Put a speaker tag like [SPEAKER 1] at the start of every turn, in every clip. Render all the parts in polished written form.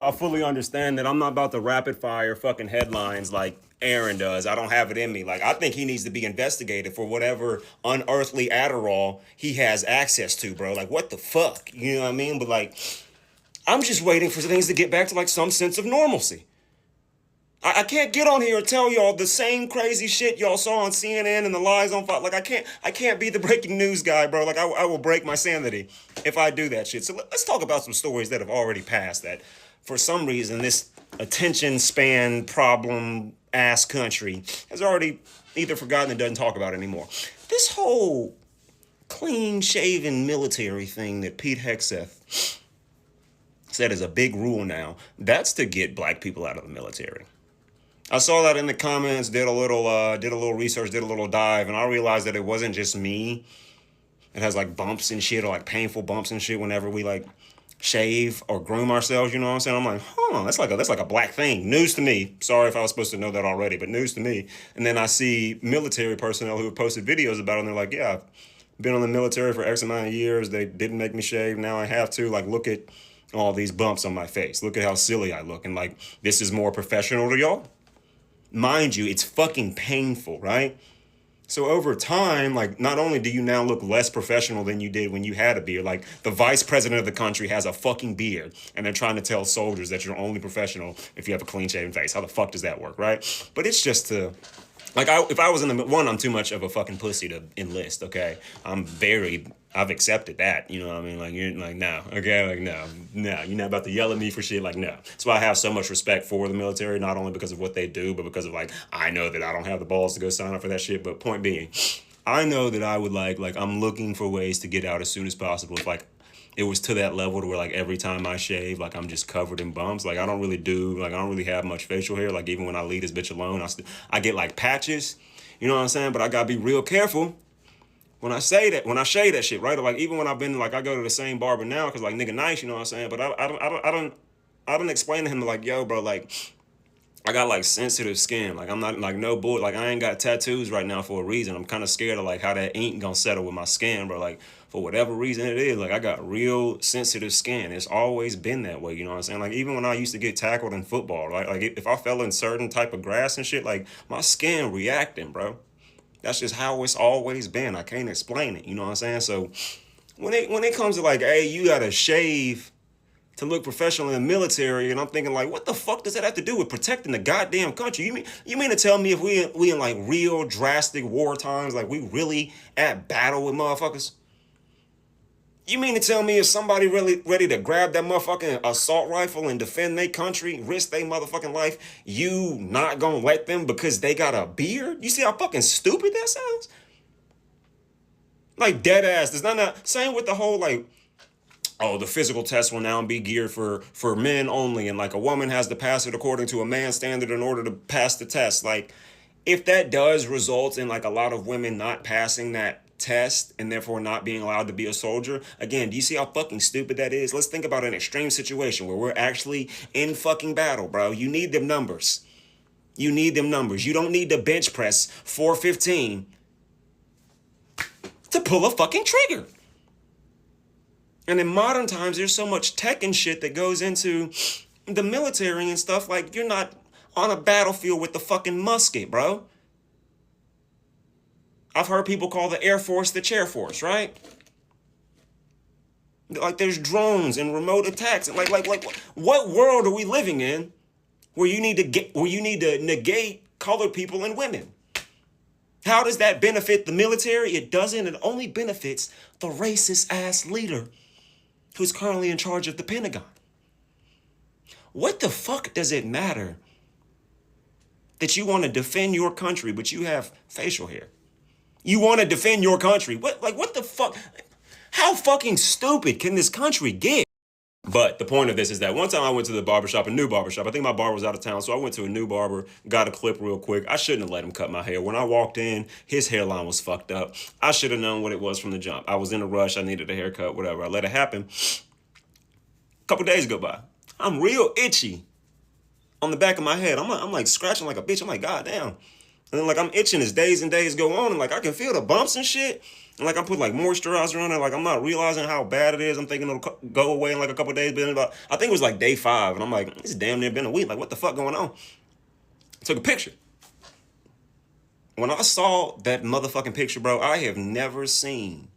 [SPEAKER 1] I fully understand that I'm not about to rapid fire fucking headlines like Aaron does. I don't have it in me. Like, I think he needs to be investigated for whatever unearthly Adderall he has access to, bro. Like, what the fuck? You know what I mean? But, like, I'm just waiting for things to get back to, like, some sense of normalcy. I can't get on here and tell y'all the same crazy shit y'all saw on CNN and the lies on Fox. Like, I can't be the breaking news guy, bro. Like, I will break my sanity if I do that shit. So let's talk about some stories that have already passed that for some reason this attention span problem ass country has already either forgotten and doesn't talk about anymore. This whole clean shaven military thing that Pete Hegseth said is a big rule now, that's to get black people out of the military. I saw that in the comments, did a little research, did a little dive, and I realized that it wasn't just me. It has like bumps and shit, or like painful bumps and shit whenever we like shave or groom ourselves. You know what I'm saying? I'm like, that's like a black thing. News to me. Sorry if I was supposed to know that already, but news to me. And then I see military personnel who have posted videos about it, and they're like, yeah, I've been in the military for X amount of years. They didn't make me shave. Now I have to. Like, look at all these bumps on my face. Look at how silly I look. And like, this is more professional to y'all. Mind you, it's fucking painful, right? So over time, like, not only do you now look less professional than you did when you had a beard, like the vice president of the country has a fucking beard, and they're trying to tell soldiers that you're only professional if you have a clean shaven face. How the fuck does that work, right? But it's just to like, if I was in the one, I'm too much of a fucking pussy to enlist. Okay, I've accepted that. You know what I mean? Like, you're like, no, okay, like, no, you're not about to yell at me for shit. Like, no. That's why I have so much respect for the military, not only because of what they do, but because of like, I know that I don't have the balls to go sign up for that shit. But point being, I know that I would like I'm looking for ways to get out as soon as possible. If like it was to that level to where like every time I shave, like I'm just covered in bumps. Like I don't really have much facial hair. Like even when I leave this bitch alone, I get like patches. You know what I'm saying? But I gotta be real careful when I say that, when I shave that shit, right? Or like even when I've been like I go to the same barber now because like nigga nice, you know what I'm saying? But I don't explain to him like, yo, bro, like I got like sensitive skin. Like I'm not like no bull. Like I ain't got tattoos right now for a reason. I'm kind of scared of like how that ink gonna settle with my skin, bro. Like for whatever reason it is, like I got real sensitive skin. It's always been that way. You know what I'm saying? Like even when I used to get tackled in football, right? Like if I fell in certain type of grass and shit, like my skin reacting, bro. That's just how it's always been. I can't explain it. You know what I'm saying? So when it comes to like, hey, you gotta shave to look professional in the military, and I'm thinking like, what the fuck does that have to do with protecting the goddamn country? You mean to tell me if we in like real drastic war times, like we really at battle with motherfuckers? You mean to tell me if somebody really ready to grab that motherfucking assault rifle and defend their country, risk their motherfucking life, you not gonna let them because they got a beard? You see how fucking stupid that sounds? Like dead ass. There's not same with the whole like, oh, the physical test will now be geared for men only, and like a woman has to pass it according to a man's standard in order to pass the test. Like, if that does result in like a lot of women not passing that test and therefore not being allowed to be a soldier, again, do you see how fucking stupid that is? Let's think about an extreme situation where we're actually in fucking battle, bro. You need them numbers. You need them numbers. You don't need to bench press 415 to pull a fucking trigger. And in modern times, there's so much tech and shit that goes into the military and stuff. Like, you're not on a battlefield with the fucking musket, bro. I've heard people call the Air Force the chair force, right? Like, there's drones and remote attacks. And like, what world are we living in where you need to negate colored people and women? How does that benefit the military? It doesn't. It only benefits the racist ass leader who's currently in charge of the Pentagon. What the fuck does it matter that you want to defend your country, but you have facial hair? You want to defend your country. What the fuck? How fucking stupid can this country get? But the point of this is that one time I went to the barbershop, a new barbershop. I think my barber was out of town, so I went to a new barber, got a clip real quick. I shouldn't have let him cut my hair. When I walked in, his hairline was fucked up. I should have known what it was from the jump. I was in a rush. I needed a haircut, whatever. I let it happen. A couple days go by. I'm real itchy on the back of my head. I'm like scratching like a bitch. I'm like, God damn. And then like I'm itching as days and days go on, and like I can feel the bumps and shit. And like I put like moisturizer on it, like I'm not realizing how bad it is. I'm thinking it'll go away in like a couple of days, but about I think it was like day 5, and I'm like, it's damn near been a week. Like what the fuck going on? Took a picture. When I saw that motherfucking picture, bro, I have never seen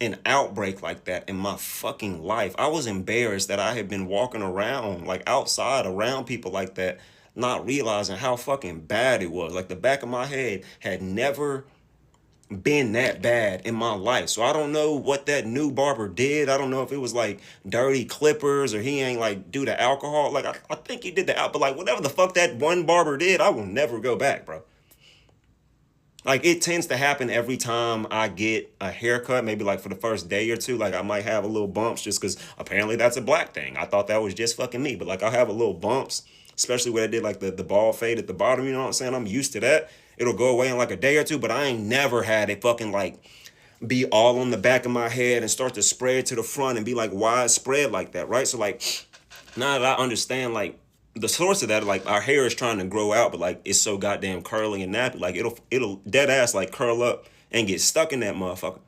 [SPEAKER 1] an outbreak like that in my fucking life. I was embarrassed that I had been walking around like outside around people like that, not realizing how fucking bad it was. Like the back of my head had never been that bad in my life. So I don't know what that new barber did. I don't know if it was like dirty clippers or he ain't like do the alcohol. Like I think he did the out, but like whatever the fuck that one barber did, I will never go back, bro. Like it tends to happen every time I get a haircut, maybe like for the first day or two, like I might have a little bumps just because apparently that's a black thing. I thought that was just fucking me, but like I'll have a little bumps, especially when I did like the bald fade at the bottom, you know what I'm saying? I'm used to that. It'll go away in like a day or two, but I ain't never had it fucking like be all on the back of my head and start to spread to the front and be like widespread like that, right? So like now that I understand like the source of that, like our hair is trying to grow out, but like it's so goddamn curly and nappy, like it'll dead ass like curl up and get stuck in that motherfucker.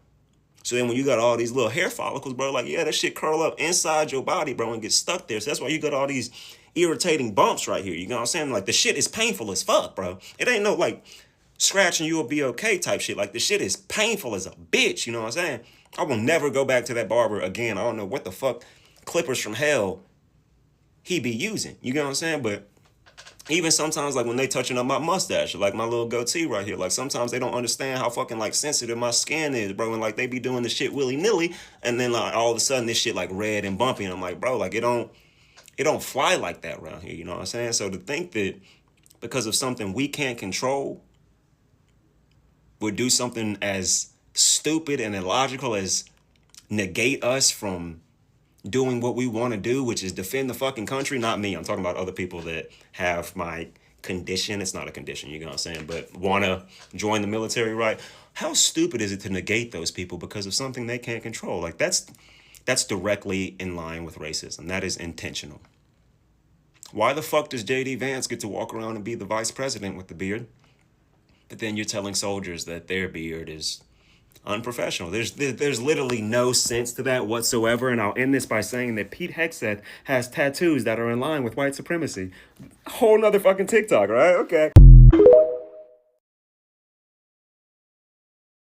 [SPEAKER 1] So then when you got all these little hair follicles, bro, like yeah, that shit curl up inside your body, bro, and get stuck there. So that's why you got all these irritating bumps right here. You know what I'm saying? Like the shit is painful as fuck, bro. It ain't no like scratching you will be okay type shit. Like the shit is painful as a bitch. You know what I'm saying? I will never go back to that barber again. I don't know what the fuck clippers from hell he be using. You know what I'm saying? But even sometimes like when they touching up my mustache, like my little goatee right here, like sometimes they don't understand how fucking like sensitive my skin is, bro. And like they be doing the shit willy-nilly, and then like all of a sudden this shit like red and bumpy, and I'm like, bro, like it don't fly like that around here. You know what I'm saying? So to think that because of something we can't control would do something as stupid and illogical as negate us from doing what we want to do, which is defend the fucking country. Not me. I'm talking about other people that have my condition. It's not a condition, you know what I'm saying, but want to join the military, right? How stupid is it to negate those people because of something they can't control? Like that's directly in line with racism. That is intentional. Why the fuck does JD Vance get to walk around and be the vice president with the beard? But then you're telling soldiers that their beard is unprofessional. There's literally no sense to that whatsoever. And I'll end this by saying that Pete Hegseth has tattoos that are in line with white supremacy. Whole nother fucking TikTok, right? Okay.